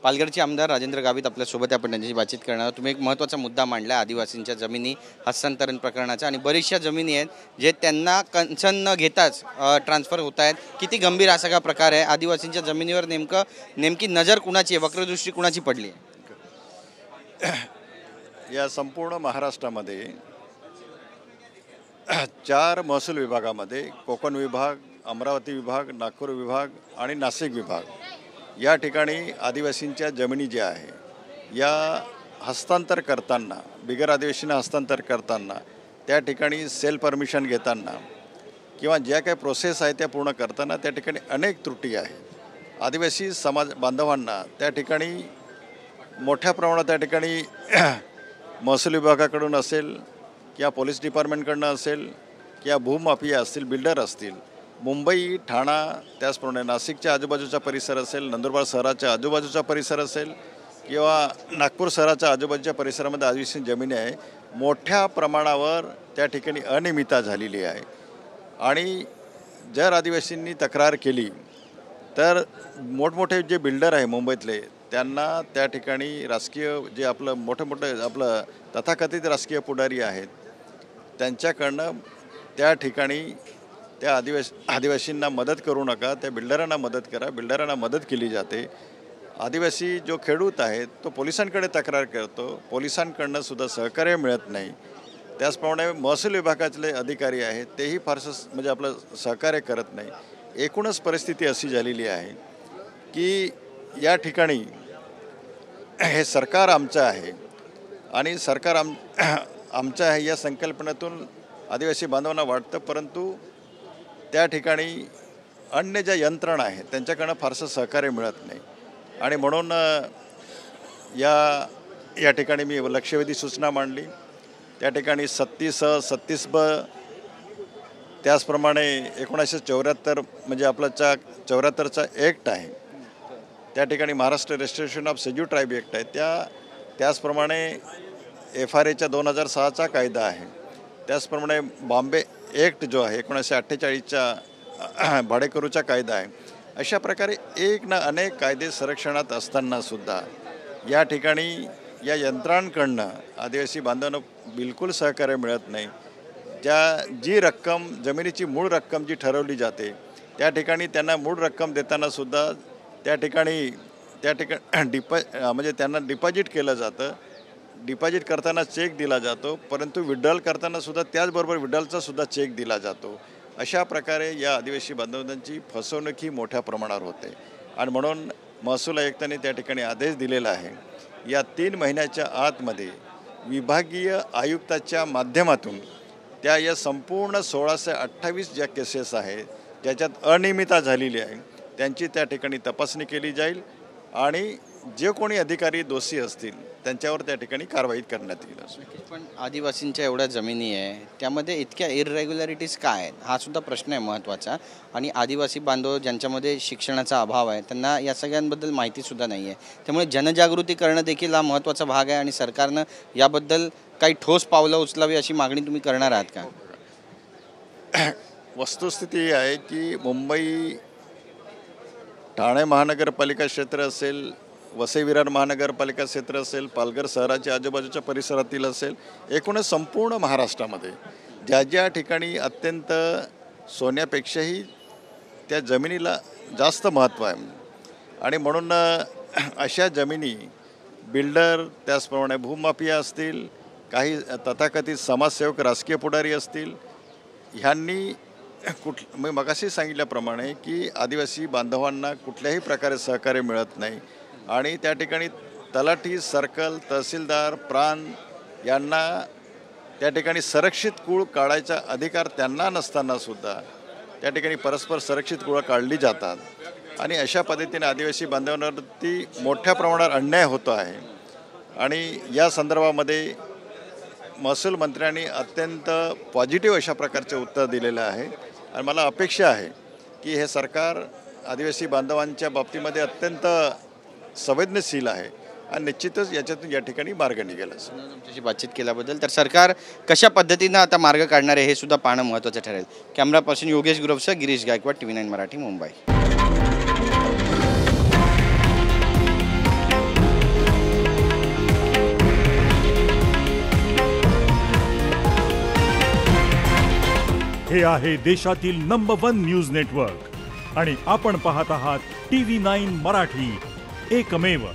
पालघरचे आमदार राजेंद्र गावित आपल्यासोबत आपण त्यांच्याशी बातचीत करणार आहोत। तुम्ही एक महत्त्वाचा मुद्दा मांडला आदिवासींच्या जमिनी हस्तांतरण प्रकरणाचा आणि बरीचशा जमिनी आहेत जे त्यांना कन्सर्न न घेताच ट्रान्सफर होत आहेत। किती गंभीर असा का प्रकार आहे? आदिवासींच्या जमिनीवर नेमकी नजर कुणाची आहे, वक्रदृष्टी कुणाची पडली आहे? या संपूर्ण महाराष्ट्रामध्ये 4 महसूल विभागामध्ये कोकण विभाग, अमरावती विभाग, नागपूर विभाग आणि नाशिक विभाग या ठिकाणी आदिवासींच्या जमिनी ज्या आहे या हस्तांतर करताना, बिगर आदिवासींना हस्तांतर करताना त्या ठिकाणी सेल परमिशन घेताना किंवा ज्या काही प्रोसेस आहे त्या पूर्ण करताना त्या ठिकाणी अनेक त्रुटी आहेत। आदिवासी समाज बांधवांना त्या ठिकाणी मोठ्या प्रमाणात त्या ठिकाणी महसूल विभागाकडून असेल किंवा पोलीस डिपार्टमेंटकडून असेल किंवा भूमाफिया असतील, बिल्डर असतील, मुंबई, ठाणा, त्याचप्रमाणे नाशिकच्या आजूबाजूचा परिसर असेल, नंदुरबार शहराच्या आजूबाजूचा परिसर असेल किंवा नागपूर शहराच्या आजूबाजूच्या परिसरामध्ये आदिवासी जमिनी आहे, मोठ्या प्रमाणावर त्या ठिकाणी अनियमितता झालेली आहे। आणि जर आदिवासींनी तक्रार केली तर मोठमोठे जे बिल्डर आहे मुंबईतले त्यांना त्या ठिकाणी राजकीय जे आपलं मोठं आपलं तथाकथित राजकीय पुढारी आहेत त्यांच्याकडनं त्या ठिकाणी त्या आदिवासींना मदत करू नका, त्या बिल्डरांना मदत करा, बिल्डरांना मदत केली जाते। आदिवासी जो खेडूत आहे तो पोलिसांकडे तक्रार करतो, पोलिसांकडनं सुद्धा सहकार्य मिळत नाही। त्याचप्रमाणे महसूल विभागातले अधिकारी आहेत तेही फारसं म्हणजे आपलं सहकार्य करत नाही। एकूणच परिस्थिती अशी झालेली आहे की या ठिकाणी हे सरकार आमचं आहे आणि सरकार आमचं आहे या संकल्पनेतून आदिवासी बांधवांना वाटतं, परंतु त्या ठिकाणी अन्य ज्या यंत्रणा आहेत त्यांच्याकडनं फारसं सहकार्य मिळत नाही। आणि म्हणून या ठिकाणी मी लक्षवेधी सूचना मांडली। त्या ठिकाणी 36A, 36B, त्याचप्रमाणे 1974 म्हणजे आपला 74चा ॲक्ट आहे, त्या ठिकाणी Maharashtra restoration of scheduled tribe act आहे, त्याचप्रमाणे FRAच्या 2006चा कायदा आहे, त्याचप्रमाणे बॉम्बे ॲक्ट जो आहे 1948च्या भाडेकरूचा कायदा आहे। अशा प्रकारे एक ना अनेक कायदे संरक्षणात असतानासुद्धा या ठिकाणी या यंत्रणांकडनं आदिवासी बांधवांना बिलकुल सहकार्य मिळत नाही। जी रक्कम जमिनीची मूळ रक्कम जी ठरवली जाते त्या ठिकाणी त्यांना मूळ रक्कम देतानासुद्धा त्या ठिकाणी म्हणजे त्यांना डिपॉझिट केलं जातं, डिपॉझिट करताना चेक दिला जातो, परंतु विड्रॉल करतानासुद्धा त्याचबरोबर विड्रॉलचासुद्धा चेक दिला जातो। अशा प्रकारे या आदिवासी बांधवांची फसवणूक ही मोठ्या प्रमाणावर होते। आणि म्हणून महसूल आयुक्तांनी त्या ठिकाणी आदेश दिलेला आहे या 3 महिन्याच्या आतमध्ये विभागीय आयुक्ताच्या माध्यमातून या संपूर्ण 1628 ज्या केसेस आहेत ज्याच्यात अनियमितता झालेली आहे त्यांची त्या ठिकाणी तपासणी केली जाईल आणि जे कोणी अधिकारी दोषी असतील त्यांच्यावर त्या ठिकाणी कारवाई करण्यात येईल। पण आदिवासींच्या एवढ्या जमिनी आहे त्यामध्ये इतक्या इररेग्युलरिटीज काय आहेत हा सुद्धा प्रश्न आहे महत्त्वाचा। आणि आदिवासी बांधव ज्यांच्यामध्ये शिक्षणाचा अभाव आहे त्यांना या सगळ्यांबद्दल माहितीसुद्धा नाही आहे, त्यामुळे जनजागृती करणं देखील हा महत्त्वाचा भाग आहे आणि सरकारनं याबद्दल काही ठोस पावलं उचलावी अशी मागणी तुम्ही करणार आहात का? वस्तुस्थिती आहे की मुंबई, ठाणे महानगरपालिका क्षेत्र असेल, वसई विरार महानगरपालिका क्षेत्र असेल, पालघर शहराच्या आजूबाजूच्या परिसरातील असेल, एकूणच संपूर्ण महाराष्ट्रामध्ये ज्या ठिकाणी अत्यंत सोन्यापेक्षाही त्या जमिनीला जास्त महत्त्व आहे। आणि म्हणून अशा जमिनी बिल्डर, त्याचप्रमाणे भूमाफिया असतील, काही तथाकथित समाजसेवक, राजकीय पुढारी असतील, ह्यांनी मी मगाशी सांगितल्याप्रमाणे की आदिवासी बांधवांना कुठल्याही प्रकारे सहकार्य मिळत नाही आणि त्या ठिकाणी तलाठी, सर्कल, तहसीलदार, प्रांत यांना त्या ठिकाणी संरक्षित कुळ काढायचा अधिकार त्यांना नसतानासुद्धा त्या ठिकाणी परस्पर संरक्षित कुळं काढली जातात आणि अशा पद्धतीने आदिवासी बांधवांवरती मोठ्या प्रमाणावर अन्याय होतो आहे। आणि या संदर्भामध्ये महसूल मंत्र्यांनी अत्यंत पॉझिटिव्ह अशा प्रकारचे उत्तर दिलेलं आहे आणि मला अपेक्षा आहे की हे सरकार आदिवासी बांधवांच्या बाबतीमध्ये अत्यंत संवेदनशील आहे आणि निश्चितच याच्यातून या ठिकाणी मार्ग निघेल। तुमच्याशी बातचीत केल्याबद्दल। तर सरकार कशा पद्धतीनं आता मार्ग काढणार आहे हे सुद्धा पाहणं महत्त्वाचं ठरेल। कॅमेरा पर्सन योगेश ग्रुपसह गिरीश गायकवाड, TV9 मराठी, मुंबई। हे आहे देशातील नंबर 1 न्यूज नेटवर्क आणि आपण पाहत आहात TV9 मराठी, एकमेव.